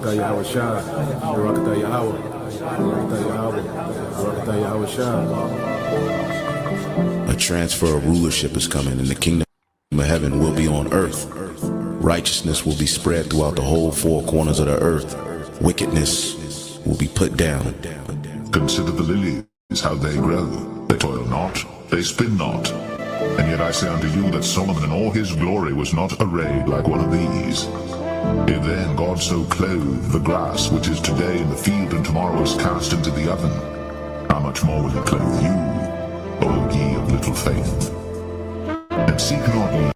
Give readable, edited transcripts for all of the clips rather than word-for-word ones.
Barakatah Yahweh Shai. Barakatah Yahweh. Barakatah Yahweh. Barakatah Yahweh Shai. A transfer of rulership is coming, and the kingdom of heaven will be on earth. Righteousness will be spread throughout the whole four corners of the earth. Wickedness will be put down. Consider the lilies, how they grow. They toil not, they spin not. And yet I say unto you that Solomon in all his glory was not arrayed like one of these. If then God so clothe the grass which is today in the field and tomorrow is cast into the oven, how much more will he clothe you, O ye of little faith? And seek not ye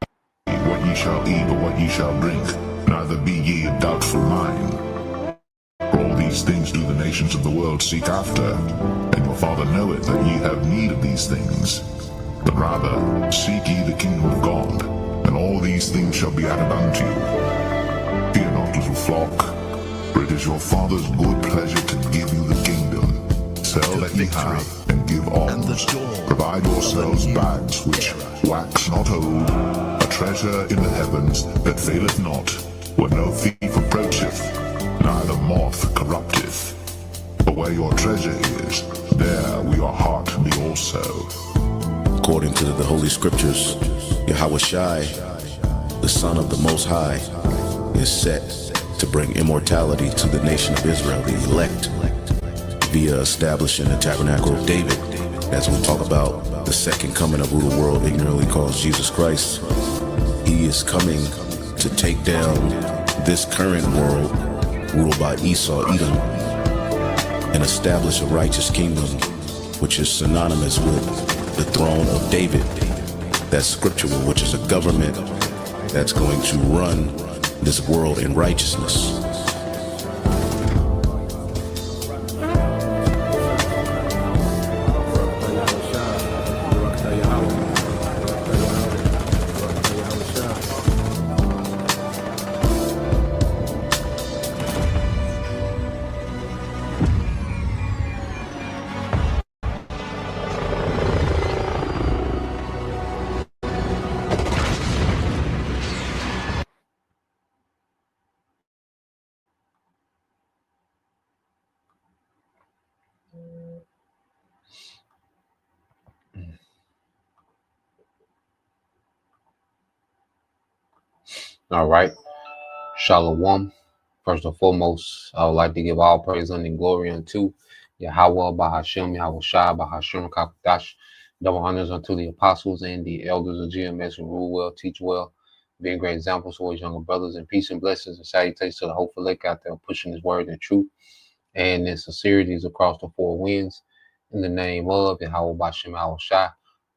what ye shall eat or what ye shall drink, neither be ye of doubtful mind. For all these things do the nations of the world seek after, and your Father knoweth that ye have need of these things. But rather seek ye the kingdom of God, and all these things shall be added unto you. Fear not, little flock, for it is your Father's good pleasure to give you the kingdom. Sell that ye have, and give alms. Provide yourselves bags which wax not old, a treasure in the heavens that faileth not, where no thief approacheth, neither moth corrupteth. For where your treasure is, there will your heart be also. According to the Holy Scriptures, Yahweh Shai, the Son of the Most High, is set to bring immortality to the nation of Israel, the elect, via establishing the tabernacle of David. As we talk about the second coming of who the world ignorantly calls Jesus Christ, he is coming to take down this current world ruled by Esau, Edom, and establish a righteous kingdom, which is synonymous with the throne of David. That's scriptural, which is a government that's going to run this world in righteousness. All right. Shalom. First and foremost, I would like to give all praise and glory unto Yahweh, Bahashem, Yahweh Shai, Bahashem, Kakadash. Double honors unto the apostles and the elders of GMS who rule well, teach well, being great examples for his younger brothers, and peace and blessings and salutations to the hopeful lake out there pushing his word and truth and in sincerities across the four winds. In the name of Yahweh, Bahashem, Yahweh Shai,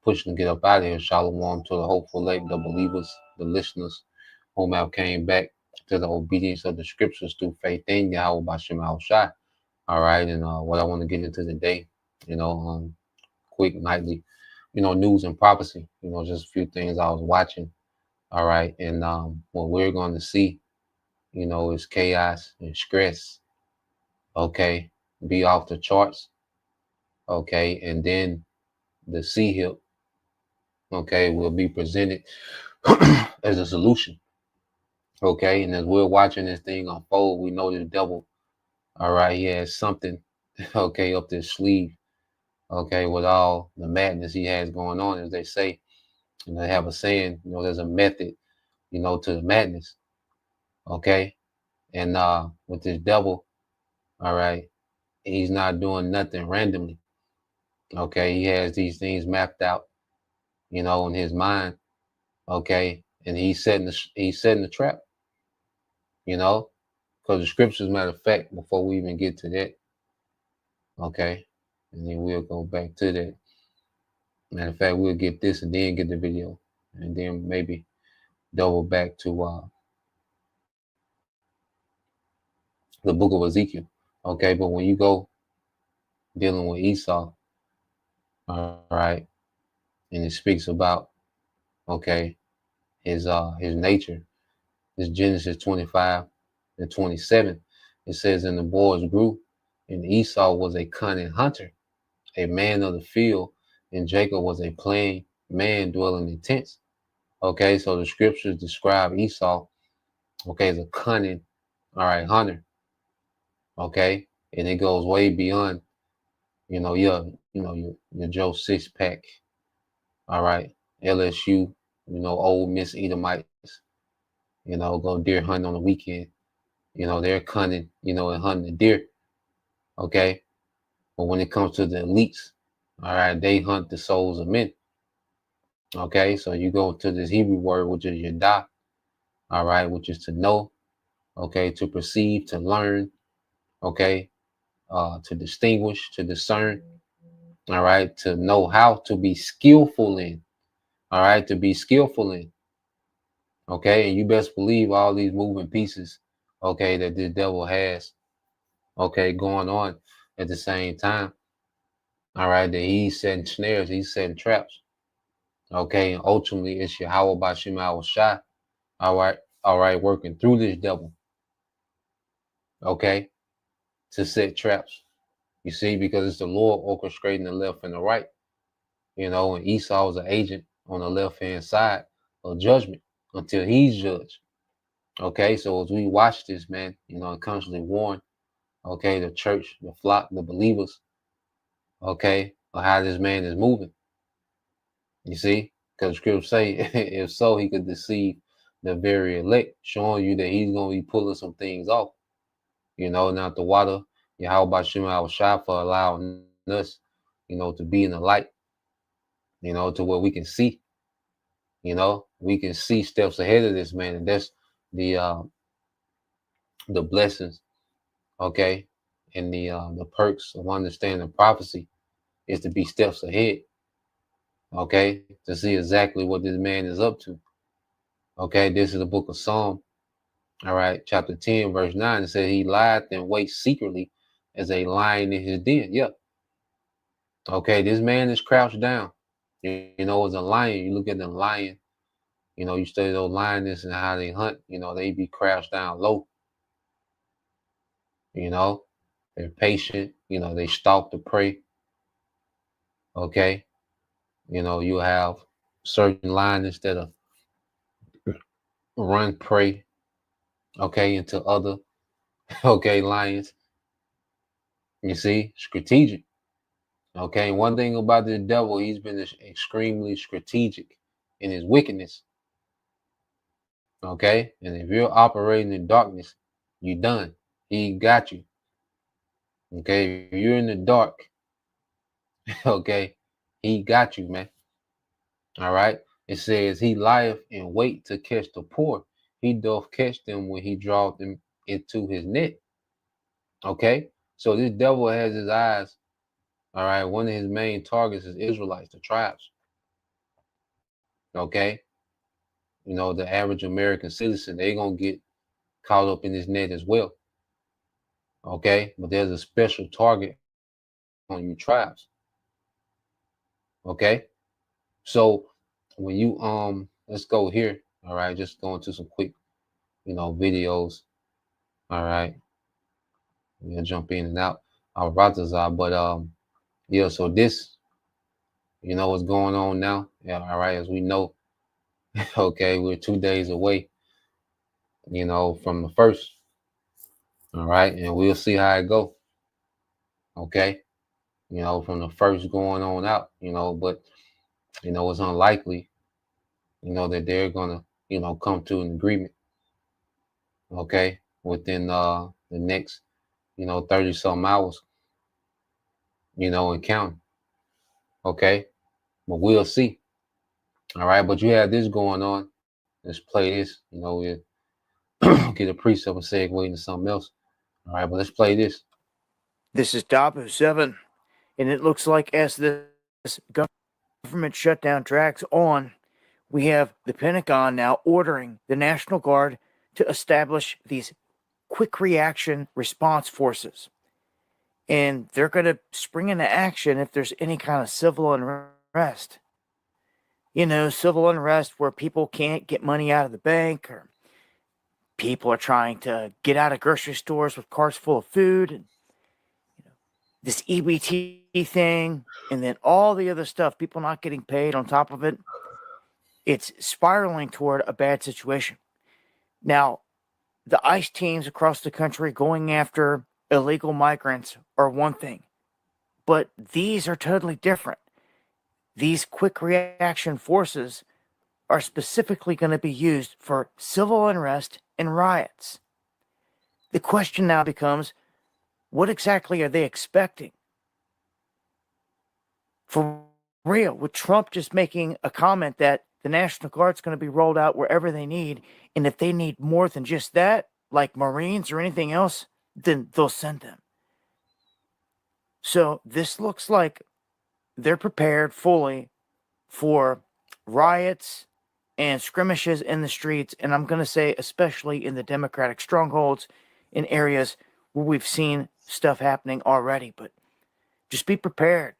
pushing to get up out of here. Shalom to the hopeful lake, the believers, the listeners, whom have came back to the obedience of the scriptures through faith in Yahweh Bashem Al Shai. All right, and what I want to get into today, quick nightly, news and prophecy, just a few things I was watching. All right, and what we're going to see, is chaos and stress. Okay, be off the charts. Okay, and then the sea hip, okay, will be presented as a solution. Okay, and as we're watching this thing unfold, we know the devil, all right, he has something, okay, up his sleeve, okay, with all the madness he has going on, as they say. And they have a saying, there's a method, to the madness, okay? And with this devil, all right, he's not doing nothing randomly, okay? He has these things mapped out, in his mind, okay? And he's setting the trap, because the scriptures, matter of fact, before we even get to that, okay, and then we'll go back to that. Matter of fact, we'll get this and then get the video, and then maybe double back to the book of Ezekiel. Okay, but when you go dealing with Esau, all right, and it speaks about, okay, his nature, this Genesis 25 and 27, it says, and the boys grew, and Esau was a cunning hunter, a man of the field, and Jacob was a plain man dwelling in tents. Okay, so the scriptures describe Esau, okay, as a cunning, all right, hunter. Okay, and it goes way beyond, your Joe Sixpack. All right, LSU, Ole Miss Edomites, go deer hunt on the weekend. They're cunning, and hunting the deer. Okay, but when it comes to the elites, all right, they hunt the souls of men. Okay, so you go to this Hebrew word, which is yadah, all right, which is to know, okay, to perceive, to learn, okay, to distinguish, to discern, all right, to know how to be skillful in, all right, to be skillful in, okay, and you best believe all these moving pieces, okay, that the devil has, okay, going on at the same time, all right, that he's setting snares, he's setting traps, okay, and ultimately it's Yahweh Bashim Al Shai, all right, working through this devil, okay, to set traps. You see, because it's the Lord orchestrating the left and the right, and Esau is an agent on the left hand side of judgment until he's judged. Okay, so as we watch this, man, and constantly warn, okay, the church, the flock, the believers, okay, of how this man is moving. You see, because scripture say, if so, he could deceive the very elect, showing you that he's going to be pulling some things off. Not the water, Yahweh Bashim Al Shai for allowing us, to be in the light, to where we can see, we can see steps ahead of this man. And that's the blessings, okay, and the perks of understanding prophecy is to be steps ahead, okay, to see exactly what this man is up to. Okay, this is the book of Psalm, all right, chapter 10, verse 9. It says he lieth and waits secretly as a lion in his den. Yeah. Okay, this man is crouched down. As a lion, you look at the lion, you study those lioness and how they hunt, they be crouched down low. They're patient, they stalk the prey. Okay. You have certain lioness that run prey, okay, into other, okay, lions. You see, strategic. Okay, one thing about the devil, he's been extremely strategic in his wickedness. Okay, and if you're operating in darkness, you're done. He got you. Okay, if you're in the dark, okay, he got you, man. All right. It says he lieth in wait to catch the poor. He doth catch them when he draweth them into his net. Okay. So this devil has his eyes. All right. One of his main targets is Israelites, the tribes. Okay. The average American citizen, they're going to get caught up in this net as well. Okay. But there's a special target on you tribes. Okay. So when you, let's go here. All right. Just go into some quick, videos. All right. We'll jump in and out. But yeah, so this, what's going on now. Yeah, all right, as we know, okay, we're 2 days away, from the first. All right, and we'll see how it go. Okay. From the first going on out, but it's unlikely, that they're gonna, come to an agreement. Okay, within the next, 30 something hours, and counting. Okay, but we'll see. All right, but you have this going on. Let's play this. We'll get a precept and segue into something else. All right, but let's play this. This is Dabu 7, and it looks like as this government shutdown drags on, we have the Pentagon now ordering the National Guard to establish these quick reaction response forces. And they're going to spring into action if there's any kind of civil unrest. Civil unrest where people can't get money out of the bank, or people are trying to get out of grocery stores with carts full of food, and this EBT thing, and then all the other stuff, people not getting paid on top of it. It's spiraling toward a bad situation. Now, the ICE teams across the country going after illegal migrants are one thing, but these are totally different. These quick reaction forces are specifically going to be used for civil unrest and riots. The question now becomes, what exactly are they expecting? For real, with Trump just making a comment that the National Guard's going to be rolled out wherever they need, and if they need more than just that, like Marines or anything else, then they'll send them. So this looks like they're prepared fully for riots and skirmishes in the streets, and I'm going to say especially in the Democratic strongholds, in areas where we've seen stuff happening already. But just be prepared.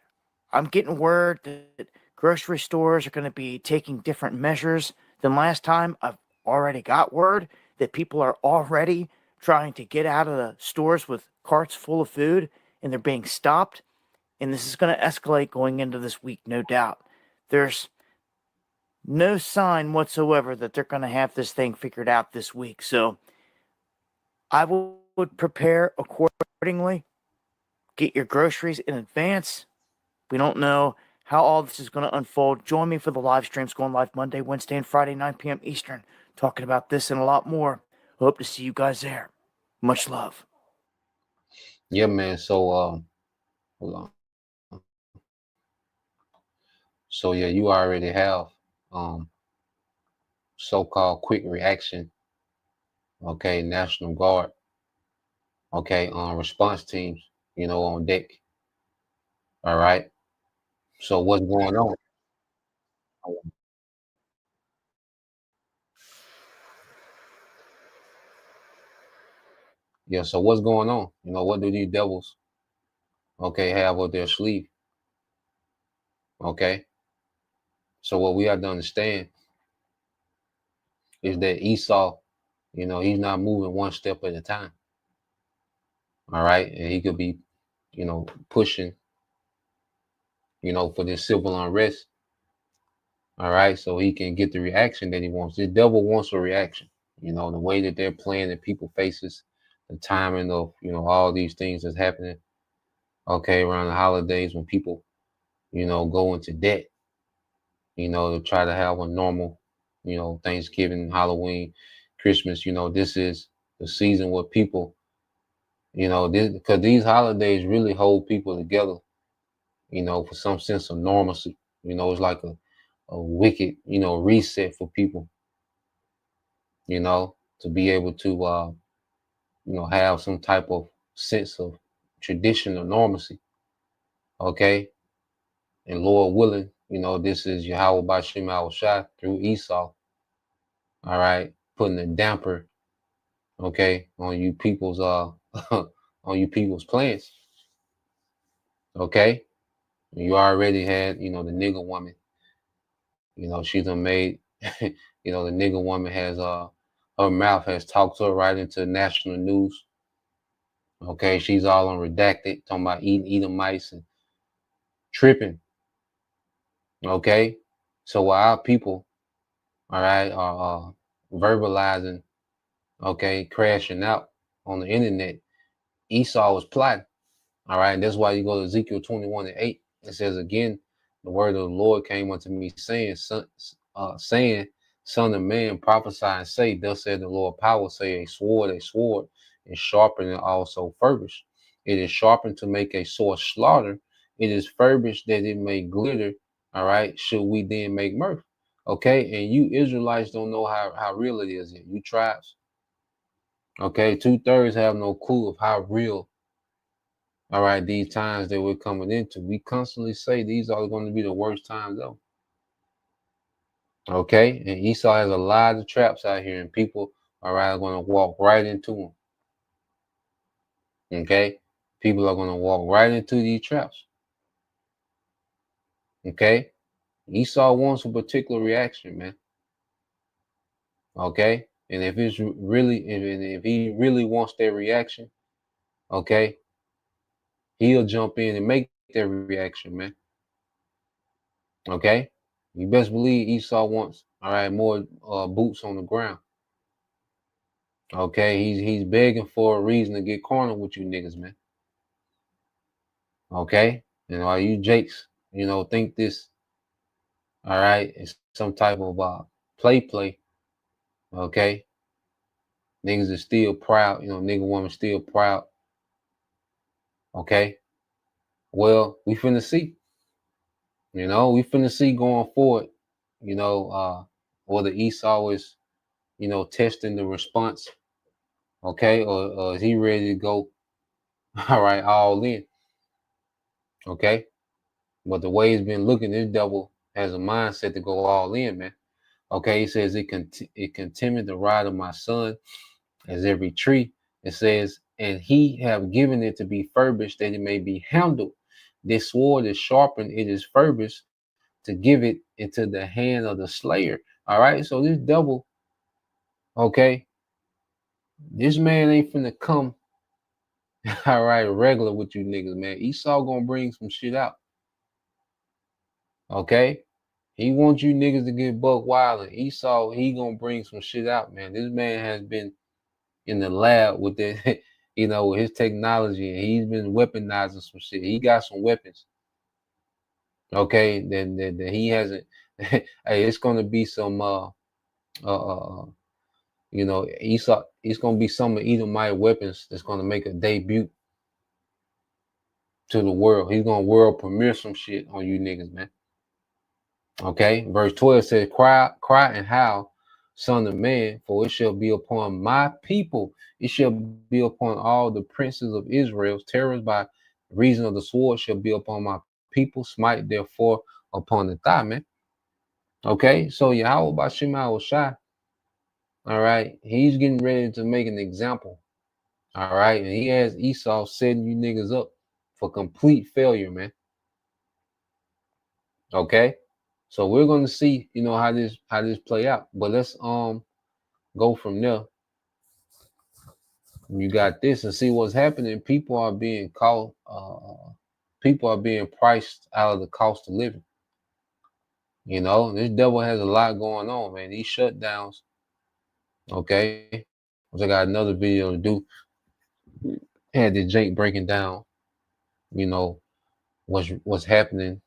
I'm getting word that grocery stores are going to be taking different measures than last time. I've already got word that people are already trying to get out of the stores with carts full of food, and they're being stopped. And this is going to escalate going into this week, no doubt. There's no sign whatsoever that they're going to have this thing figured out this week. So I would prepare accordingly. Get your groceries in advance. We don't know how all this is going to unfold. Join me for the live streams going live Monday, Wednesday, and Friday, 9 p.m. Eastern, talking about this and a lot more. Hope to see you guys there. Much love. Yeah, man. So hold on. So yeah, you already have so-called quick reaction, okay, National Guard, okay, response teams, on deck. All right. So what's going on? Yeah, so what's going on? What do these devils, okay, have up their sleeve? Okay. So what we have to understand is that Esau, he's not moving one step at a time. All right. And he could be, pushing, for this civil unrest. All right. So he can get the reaction that he wants. The devil wants a reaction. The way that they're playing in people's faces, the timing of, all these things that's happening, okay, around the holidays when people, go into debt, to try to have a normal, Thanksgiving, Halloween, Christmas, this is the season where people, because these holidays really hold people together, for some sense of normalcy. It's like a wicked, reset for people, to be able to, have some type of sense of tradition or normalcy. Okay. And Lord willing, this is Yahweh Bashim Al-Shai through Esau. All right. Putting a damper, okay, on you people's on you people's plans. Okay. You already had, the nigger woman, she's done made, the nigger woman has her mouth has talked her right into national news. Okay, she's all on redacted, talking about eating mice and tripping. Okay, so while our people, all right, are verbalizing, okay, crashing out on the internet, Esau was plotting. All right, and that's why you go to Ezekiel 21:8. It says again, the word of the Lord came unto me, saying, Son of man, prophesy and say, thus said the Lord power, say a sword is sharpened and also furbished. It is sharpened to make a sore slaughter. It is furbished that it may glitter. All right, should we then make mirth? Okay, and you Israelites don't know how real it is yet. You tribes. Okay, 2/3 have no clue of how real, all right, these times that we're coming into. We constantly say these are going to be the worst times though. Okay, and Esau has a lot of traps out here, and people are going to walk right into them. Okay, people are going to walk right into these traps. Okay, Esau wants a particular reaction, man. Okay, and if it's really, if he really wants that reaction, okay, he'll jump in and make that reaction, man. Okay, you best believe Esau wants, all right, more boots on the ground. Okay, he's begging for a reason to get cornered with you niggas, man. Okay, and while you Jakes, think this, all right, it's some type of play. Okay, niggas are still proud, nigga woman still proud. Okay, well, we finna see, we finna see going forward, whether Esau is, testing the response, okay, or is he ready to go, all right, all in, okay. But the way he's been looking, this devil has a mindset to go all in, man. Okay, he says it contemned the rod of my son as every tree. It says, and he have given it to be furbished that it may be handled. This sword is sharpened, it is furbished to give it into the hand of the slayer. All right, so this devil, okay, this man ain't finna come, all right, regular with you niggas, man. Esau gonna bring some shit out. Okay, he wants you niggas to get buck wild, and Esau, he gonna bring some shit out, man. This man has been in the lab with that, with his technology, and he's been weaponizing some shit. He got some weapons. Okay, then he hasn't. Hey, it's gonna be some Esau. It's gonna be some of Edomite weapons that's gonna make a debut to the world. He's gonna world premiere some shit on you niggas, man. Okay, verse 12 says, cry and howl, son of man, for it shall be upon my people. It shall be upon all the princes of Israel's terrors by reason of the sword shall be upon my people. Smite therefore upon the thigh, man. Okay, so Yahweh Bashim Shai, all right, he's getting ready to make an example. All right, and he has Esau setting you niggas up for complete failure, man. Okay. So we're going to see, how this play out. But let's go from there. You got this and see what's happening. People are being called. People are being priced out of the cost of living. This devil has a lot going on, man. These shutdowns. Okay, I got another video to do. Had this Jake breaking down. What's happening.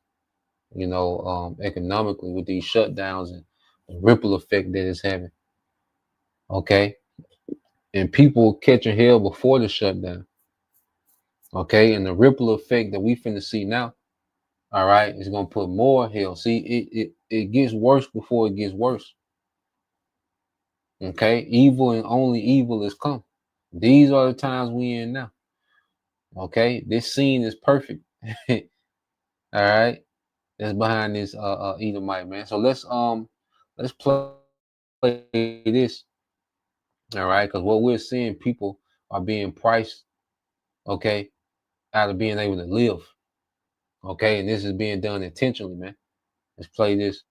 Economically with these shutdowns and the ripple effect that it's having. Okay. And people catching hell before the shutdown. Okay. And the ripple effect that we finna see now, all right, is gonna put more hell. See, it gets worse before it gets worse. Okay. Evil and only evil is come. These are the times we in now. Okay. This scene is perfect. All right. That's behind this Edomite, man. So let's play this. All right, because what we're seeing, people are being priced, okay, out of being able to live. Okay, and this is being done intentionally, man. Let's play this.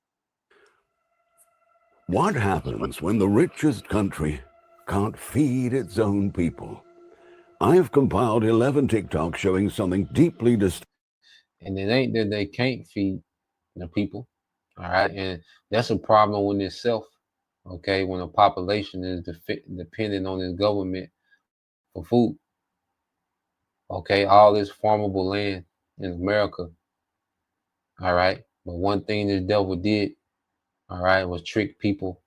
What happens when the richest country can't feed its own people? I have compiled 11 TikToks showing something deeply disturbing. And it ain't that they can't feed the people, all right? And that's a problem in itself, okay, when a population is dependent on its government for food. Okay, all this farmable land in America, all right? But one thing this devil did, all right, was trick people,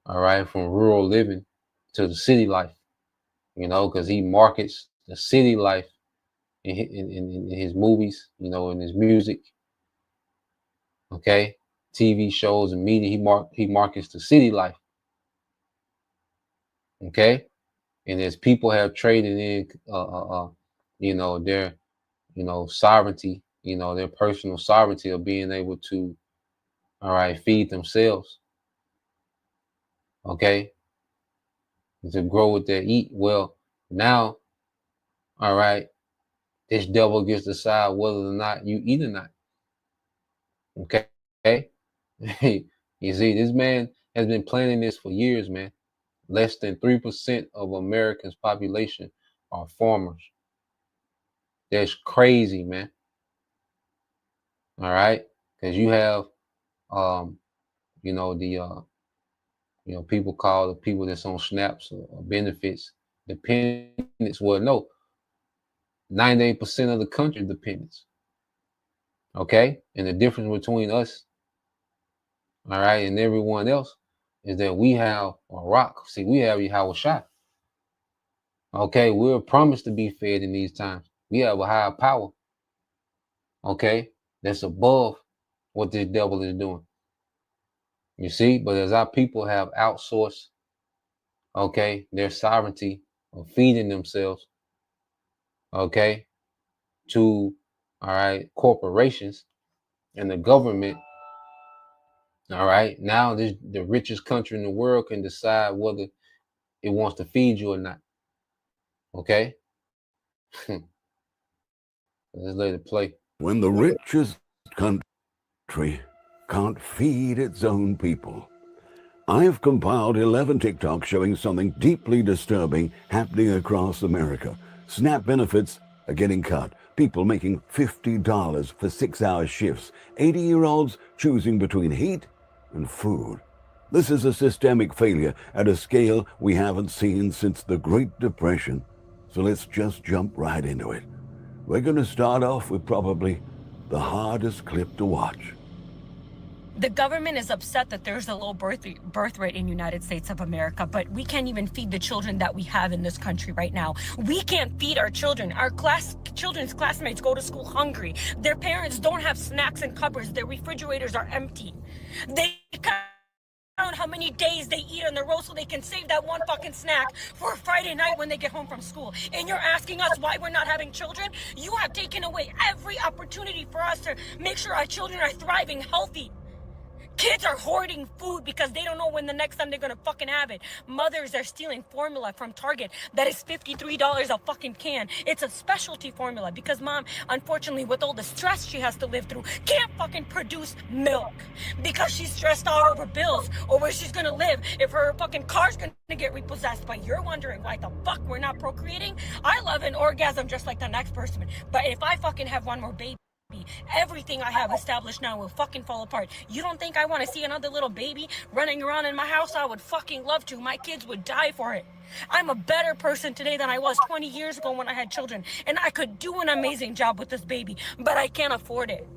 all right, from rural living to the city life, because he markets the city life in his movies, in his music, okay, TV shows and media. He markets the city life, okay, and as people have traded in, their, sovereignty, their personal sovereignty of being able to, all right, feed themselves, okay, to grow what they eat. Well, now, all right, this devil gets to decide whether or not you eat or not. Okay. You see, this man has been planning this for years, man. Less than 3% of Americans' population are farmers. That's crazy, man. All right. Because you have, You know, people call the people that's on snaps or benefits dependents. Well, no, 98% of the country dependents. Okay, and the difference between us, all right, and everyone else is that we have a rock. See, we have Yahweh Shai. Okay, we're promised to be fed in these times. We have a higher power. Okay, that's above what this devil is doing. You see, but as our people have outsourced, okay, their sovereignty of feeding themselves, okay, to, all right, corporations and the government, all right, now the richest country in the world can decide whether it wants to feed you or not. Okay, let's let it play. When the richest country can't feed its own people. I've compiled 11 TikToks showing something deeply disturbing happening across America. SNAP benefits are getting cut. People making $50 for 6-hour shifts. 80-year-olds choosing between heat and food. This is a systemic failure at a scale we haven't seen since the Great Depression. So let's just jump right into it. We're going to start off with probably the hardest clip to watch. The government is upset that there's a low birth rate in the United States of America, but we can't even feed the children that we have in this country right now. We can't feed our children. Our children's classmates go to school hungry. Their parents don't have snacks in cupboards. Their refrigerators are empty. They count how many days they eat on the road so they can save that one fucking snack for Friday night when they get home from school. And you're asking us why we're not having children? You have taken away every opportunity for us to make sure our children are thriving, healthy. Kids are hoarding food because they don't know when the next time they're gonna fucking have it. Mothers are stealing formula from Target that is $53 a fucking can. It's a specialty formula because mom, unfortunately, with all the stress she has to live through, can't fucking produce milk because she's stressed out over bills or where she's gonna live if her fucking car's gonna get repossessed. But you're wondering why the fuck we're not procreating? I love an orgasm just like the next person, but if I fucking have one more baby, everything I have established now will fucking fall apart. You don't think I want to see another little baby running around in my house? I would fucking love to. My kids would die for it. I'm a better person today than I was 20 years ago when I had children. And I could do an amazing job with this baby, but I can't afford it.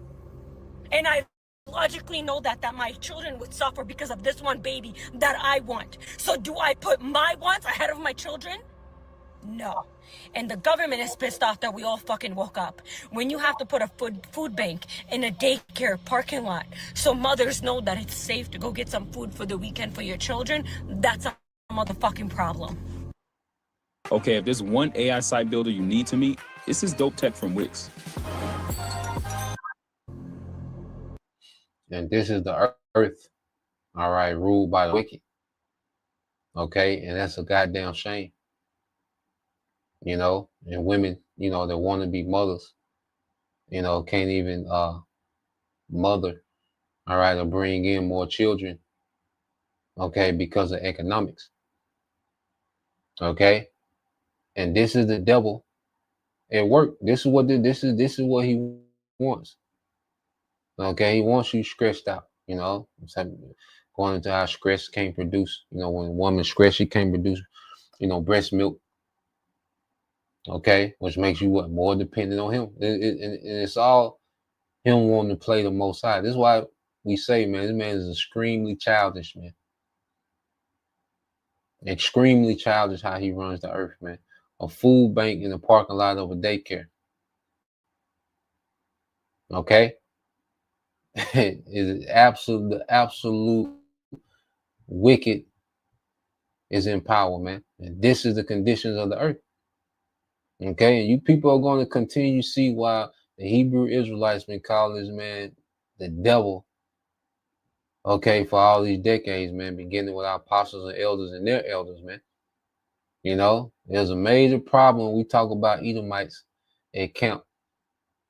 And I logically know that my children would suffer because of this one baby that I want. So do I put my wants ahead of my children? No. And the government is pissed off that we all fucking woke up. When you have to put a food bank in a daycare parking lot so mothers know that it's safe to go get some food for the weekend for your children, that's a motherfucking problem. Okay, if there's one AI site builder you need to meet, it's this dope tech from Wix. And this is the earth, all right, ruled by the wicked. Okay, and that's a goddamn shame. You know, and women, you know, that want to be mothers, you know, can't even mother, all right, or bring in more children, okay, because of economics. Okay, and this is the devil at work. This is what this is what he wants. Okay, he wants you stressed out, you know, going into how stress can't produce, you know, when a woman's stressed, she can't produce, you know, breast milk. Okay, which makes you what, more dependent on him. And it's all him wanting to play the Most High. This is why we say, man, this man is extremely childish, man. Extremely childish how he runs the earth, man. A food bank in the parking lot of a daycare. Okay, is absolute wicked is in power, man. And this is the conditions of the earth. Okay, and you people are going to continue to see why the Hebrew Israelites been calling this man the devil. Okay, for all these decades, man, beginning with our apostles and elders and their elders, man. You know, there's a major problem when we talk about Edomites at camp.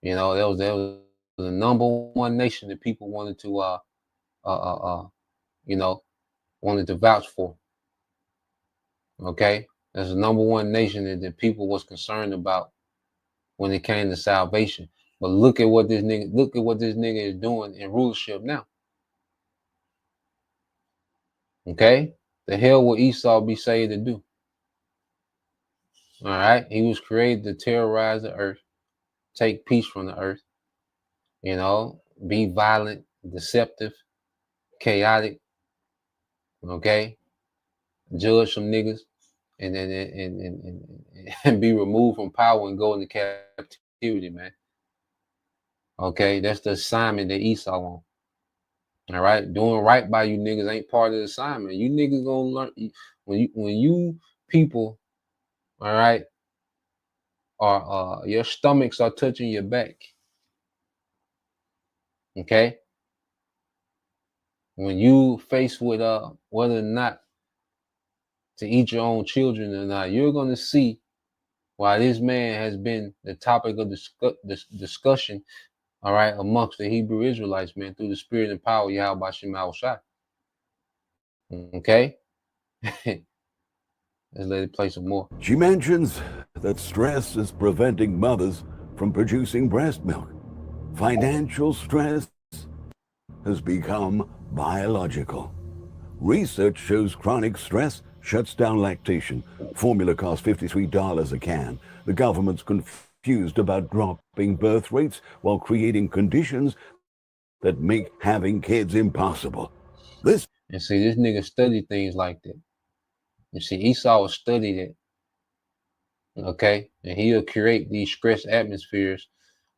You know, there was the number one nation that people wanted to you know, wanted to vouch for. Okay. That's the number one nation that people was concerned about when it came to salvation. But look at what this nigga is doing in rulership now. Okay? The hell would Esau be saved to do? All right. He was created to terrorize the earth, take peace from the earth, you know, be violent, deceptive, chaotic, okay, judge some niggas, and then and be removed from power and go into captivity, man. Okay, that's the assignment that Esau on. All right, doing right by you niggas ain't part of the assignment. You niggas gonna learn when you people, all right, are your stomachs are touching your back. Okay, when you faced with whether or not to eat your own children or not, you're gonna see why this man has been the topic of discussion, all right, amongst the Hebrew Israelites, man, through the spirit and power of Yahweh Shem Shai. Okay? Let's let it play some more. She mentions that stress is preventing mothers from producing breast milk. Financial stress has become biological. Research shows chronic stress shuts down lactation. Formula costs $53 a can. The government's confused about dropping birth rates while creating conditions that make having kids impossible. And see, this nigga studied things like that. You see, Esau will study that. Okay? And he'll create these stress atmospheres,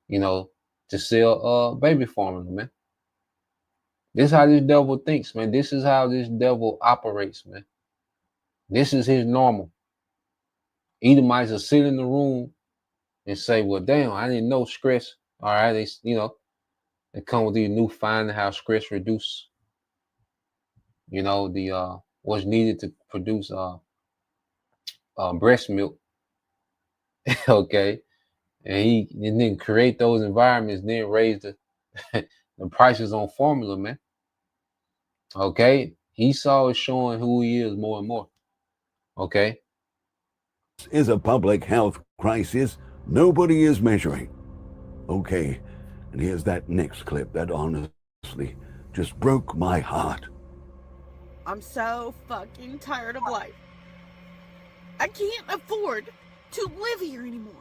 you know, to sell baby formula, man. This is how this devil thinks, man. This is how this devil operates, man. This is his normal. Edomites will sit in the room and say, well, damn, I didn't know stress. All right, they, you know, they come with these new finding how stress reduce, you know, the what's needed to produce breast milk. Okay. And he didn't create those environments, then raise the the prices on formula, man. Okay. Esau is showing who he is more and more. Okay. This is a public health crisis nobody is measuring. Okay, and here's that next clip that honestly just broke my heart. I'm so fucking tired of life. I can't afford to live here anymore.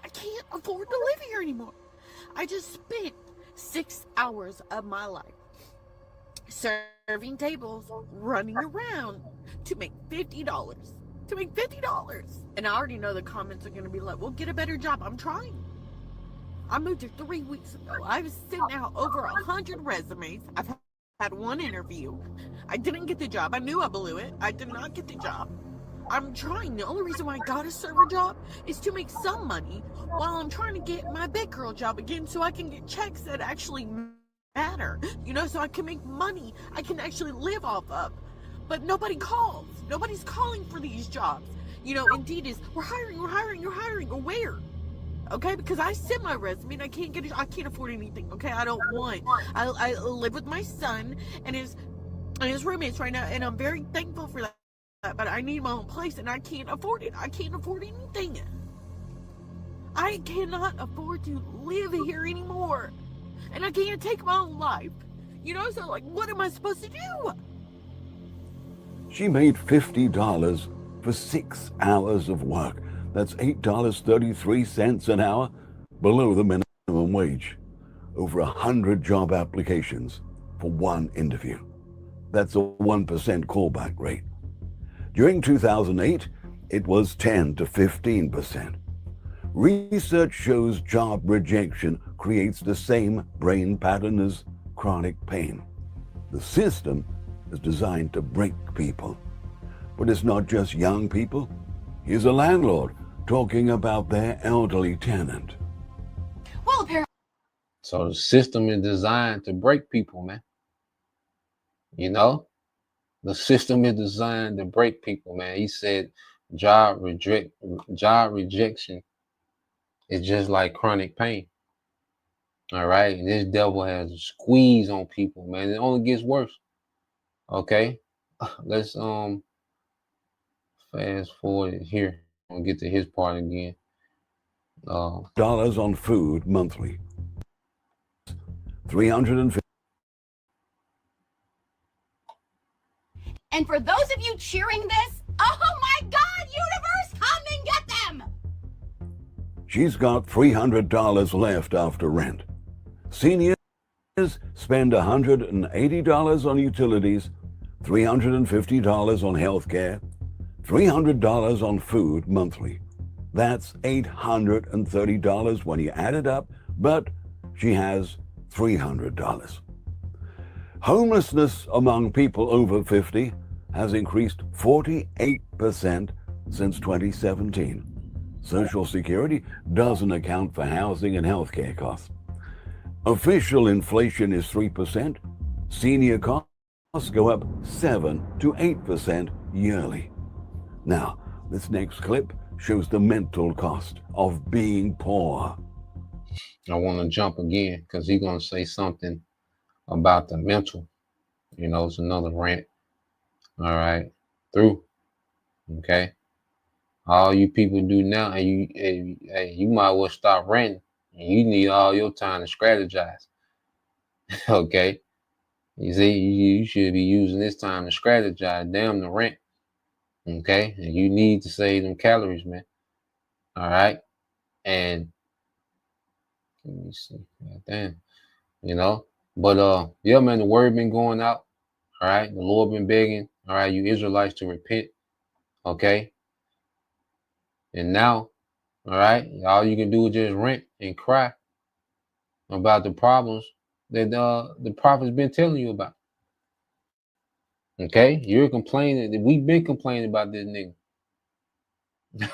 I can't afford to live here anymore. I just spent 6 hours of my life serving tables, running around to make $50. To make $50. And I already know the comments are going to be like, well, get a better job. I'm trying. I moved here 3 weeks ago. I've sent out over 100 resumes. I've had one interview. I didn't get the job. I knew I blew it. I did not get the job. I'm trying. The only reason why I got a server job is to make some money while I'm trying to get my big girl job again so I can get checks that actually matter. You know, so I can make money I can actually live off of. But nobody calls. Nobody's calling for these jobs. You know, Indeed is, we're hiring. Or where? Okay, because I sent my resume and I can't get it. I can't afford anything. Okay, I don't want. I live with my son and his roommates right now, and I'm very thankful for that. But I need my own place and I can't afford it. I can't afford anything. I cannot afford to live here anymore, and I can't take my own life. You know, so like, what am I supposed to do? She made $50 for 6 hours of work. That's $8.33 an hour, below the minimum wage. Over 100 job applications for one interview. That's a 1% callback rate. During 2008, it was 10 to 15%. Research shows job rejection creates the same brain pattern as chronic pain. The system is designed to break people. But it's not just young people. Here's a landlord talking about their elderly tenant. Well, apparently. So the system is designed to break people, man. You know? The system is designed to break people, man. He said job rejection is just like chronic pain. All right. And this devil has a squeeze on people, man. It only gets worse. Okay. Let's fast forward here. I'll get to his part again. Dollars on food monthly. 350. And for those of you cheering this, oh my God, universe, come and get them! She's got $300 left after rent. Seniors spend $180 on utilities, $350 on health care, $300 on food monthly. That's $830 when you add it up, but she has $300. Homelessness among people over 50 has increased 48% since 2017. Social Security doesn't account for housing and health care costs. Official inflation is 3%. Senior costs go up 7 to 8% yearly. Now, this next clip shows the mental cost of being poor. I want to jump again because he's going to say something about the mental. You know, it's another rant. All right. Through. Okay. All you people do now, and you might well stop ranting. And you need all your time to strategize. Okay. You see, you should be using this time to strategize. Damn the rent. Okay. And you need to save them calories, man. All right. And let me see. Damn. You know. But yeah, man, the word been going out. All right. The Lord been begging. All right, you Israelites to repent. Okay. And now, all right, all you can do is just rant and cry about the problems that the prophet's been telling you about. Okay, you're complaining. We've been complaining about this nigga.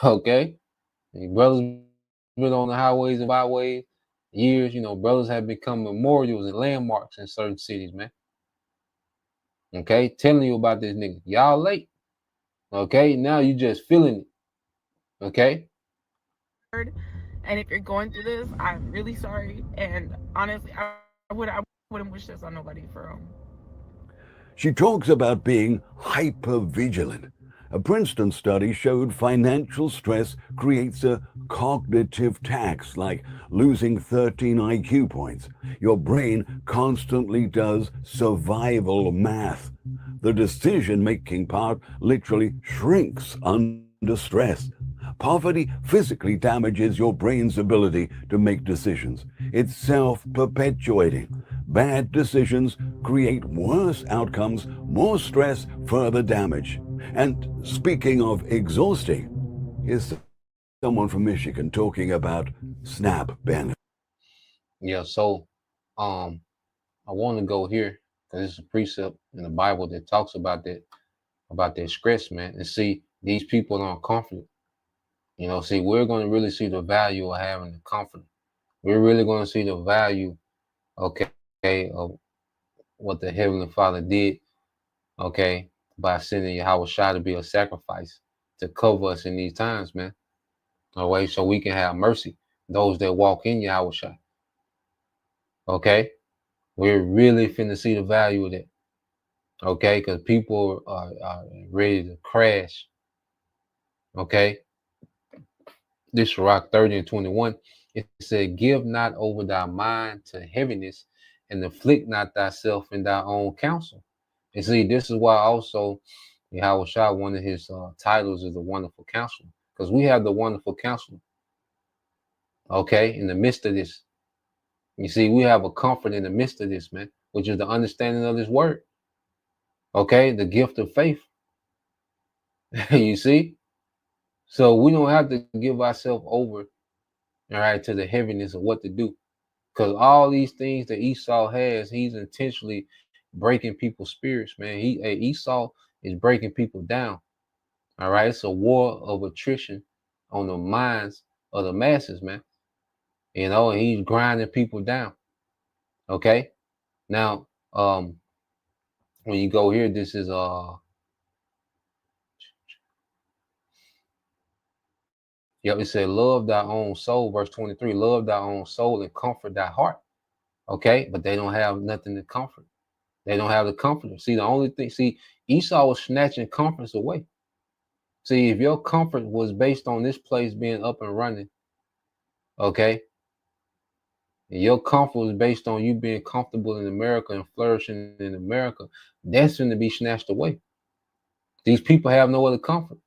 Okay, and brothers been on the highways and byways years. You know, brothers have become memorials and landmarks in certain cities, man. Okay, telling you about this nigga. Y'all late. Okay, now you just feeling it. Okay. And if you're going through this, I'm really sorry. And honestly, I wouldn't wish this on nobody for real. She talks about being hyper-vigilant. A Princeton study showed financial stress creates a cognitive tax, like losing 13 IQ points. Your brain constantly does survival math. The decision-making part literally shrinks under stress. Poverty physically damages your brain's ability to make decisions. It's self-perpetuating. Bad decisions create worse outcomes, more stress, further damage. And speaking of exhausting, here's someone from Michigan talking about SNAP benefits. Yeah, so I want to go here because it's a precept in the Bible that talks about that stress, man. And see, these people aren't confident. You know, see, we're going to really see the value of having the comfort. We're really going to see the value, okay, of what the Heavenly Father did, okay, by sending Yahweh Shai to be a sacrifice to cover us in these times, man. All right, so we can have mercy, those that walk in Yahweh Shai. Okay, we're really finna see the value of that. Okay, because people are ready to crash. Okay. This Sirach 30 and 21, it said, give not over thy mind to heaviness and afflict not thyself in thy own counsel. And see, this is why also Yahweh Shai, one of his titles is the Wonderful Counselor, because we have the Wonderful Counselor. Okay, in the midst of this, you see, we have a comfort in the midst of this, man, which is the understanding of this word. Okay, the gift of faith. You see? So we don't have to give ourselves over, all right, to the heaviness of what to do. Because all these things that Esau has, he's intentionally breaking people's spirits, man. Esau is breaking people down. All right. It's a war of attrition on the minds of the masses, man. You know, and he's grinding people down. Okay. Now, when you go here, this is yep, it said, love thy own soul, verse 23, love thy own soul and comfort thy heart. Okay, but they don't have nothing to comfort. They don't have the comforter. See, the only thing, see, Esau was snatching comforts away. See, if your comfort was based on this place being up and running, okay, and your comfort was based on you being comfortable in America and flourishing in America, that's going to be snatched away. These people have no other comfort.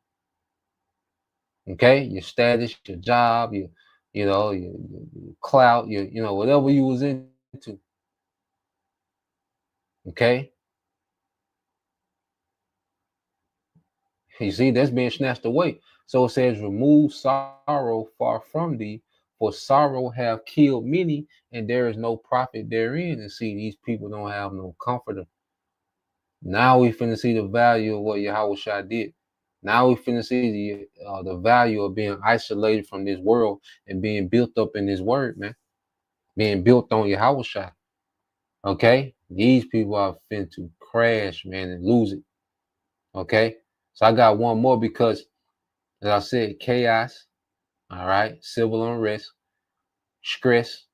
Okay, your status, your job, your clout, your whatever you was into. Okay, you see that's being snatched away. So it says, "Remove sorrow far from thee, for sorrow have killed many, and there is no profit therein." And see, these people don't have no comforter. Now we finna see the value of what Yahushua did. Now we finna see the value of being isolated from this world and being built up in this word, man. Being built on Yahushua. Okay? These people are finna to crash, man, and lose it. Okay? So I got one more because, as I said, chaos, all right, civil unrest, stress,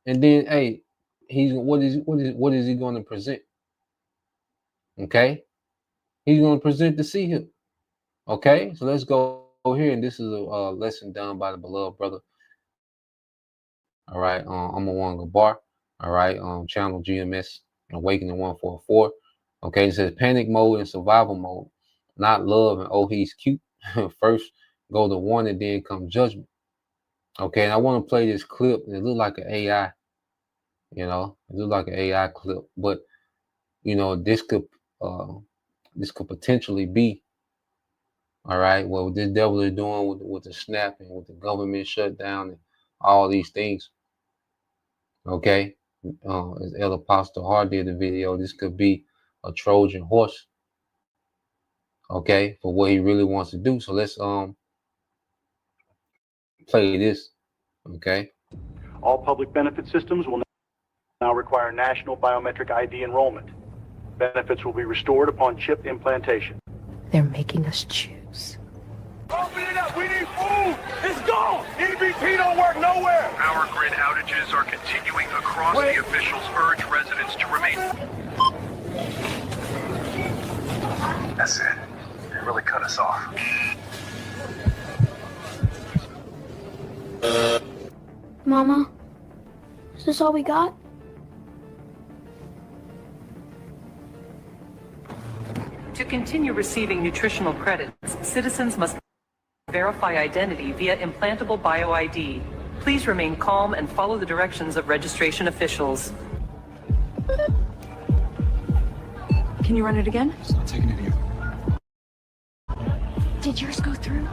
and then hey, what is he going to present? Okay? He's going to present the sea hip. Okay, so let's go here, and this is a lesson done by the beloved brother. All right, I'm a one Gabar. All right, channel GMS Awakening 144. Okay, it says panic mode and survival mode, not love and oh he's cute. First go the one and then come judgment. Okay, and I want to play this clip, and it looked like an AI. You know, it looked like an AI clip, but you know this could potentially be. All right, what this devil is doing with the snap and with the government shutdown and all these things. Okay, as El Apostle Hard did the video, this could be a Trojan horse. Okay, for what he really wants to do. So let's play this. Okay. All public benefit systems will now require national biometric ID enrollment. Benefits will be restored upon chip implantation. They're making us choose. Open it up, we need food! It's gone! EBT don't work nowhere! Power grid outages are continuing across the officials urge residents to remain. That's it. They really cut us off. Mama, is this all we got? To continue receiving nutritional credits, citizens must verify identity via implantable BioID. Please remain calm and follow the directions of registration officials. Can you run it again? It's not taking it here. Did yours go through?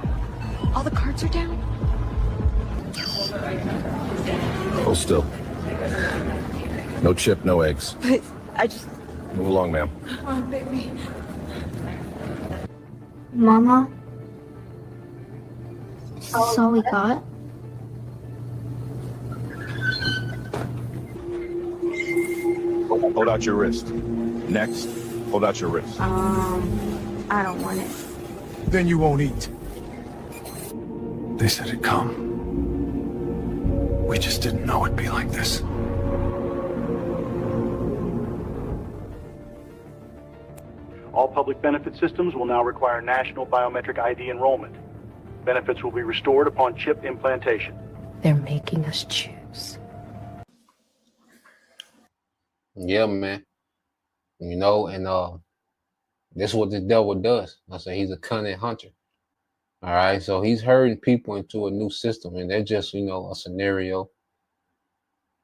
All the cards are down? Hold still. No chip, no eggs. But I just... Move along, ma'am. Oh, baby. Mama? Is this all we got? Hold out your wrist. Next, hold out your wrist. I don't want it. Then you won't eat. They said it'd come. We just didn't know it'd be like this. All public benefit systems will now require national biometric ID enrollment. Benefits will be restored upon chip implantation. They're making us choose. Yeah, man. You know, and this is what the devil does. I say he's a cunning hunter. All right, so he's herding people into a new system, and they're just, you know, a scenario,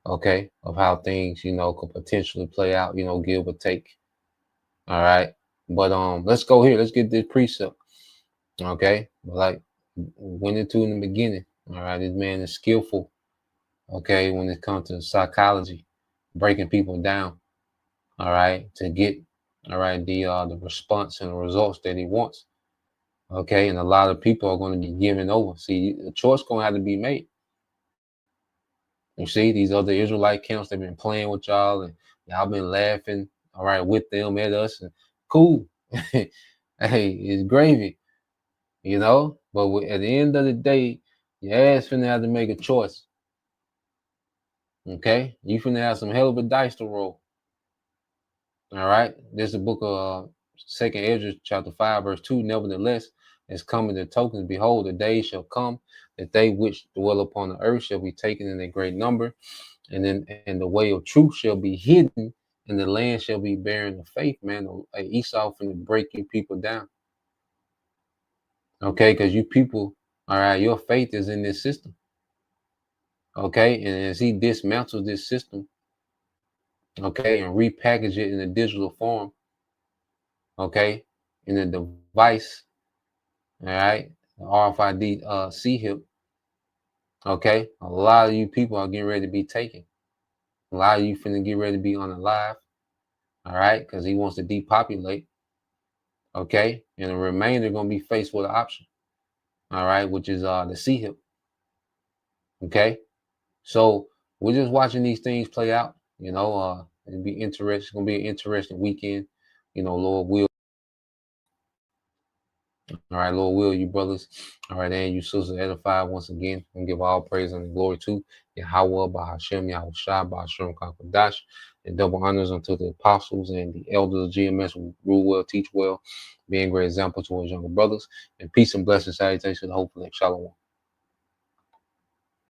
okay, of how things, you know, could potentially play out, you know, give or take. All right, but let's go here. Let's get this precept, okay. Like went into in the beginning. All right, this man is skillful, okay, when it comes to psychology, breaking people down. All right, to get, all right, the response and the results that he wants. Okay, and a lot of people are going to be giving over. See, the choice going to have to be made. You see, these other Israelite camps, they've been playing with y'all, and y'all been laughing, all right, with them, at us, and cool. Hey, it's gravy, you know? But at the end of the day, your ass finna have to make a choice. Okay? You finna have some hell of a dice to roll. All right? This is the book of 2nd Ezra, chapter 5, verse 2. Nevertheless, as coming the tokens, behold, the day shall come that they which dwell upon the earth shall be taken in a great number, and the way of truth shall be hidden, and the land shall be barren of faith. Man, Esau finna break you people down. Okay, because you people, all right, your faith is in this system. Okay, and as he dismantles this system, okay, and repackage it in a digital form, okay, in a device, all right, the RFID CHIP, okay, a lot of you people are getting ready to be taken. A lot of you finna get ready to be unalive, all right, because he wants to depopulate, okay, and the remainder gonna be faced with an option, all right, which is the CHIP, okay. So we're just watching these things play out, you know. It'll be interesting. It's gonna be an interesting weekend, you know. Lord will. All right, Lord will, you brothers. All right, and you sisters edified once again. And give all praise and glory to Yahweh, Bahashem, Yahweh Shai, Bahashem, Kakadash, and double honors unto the apostles and the elders of GMS who rule well, teach well, being great example to his younger brothers. And peace and blessings, salutations, hopefully, shalom.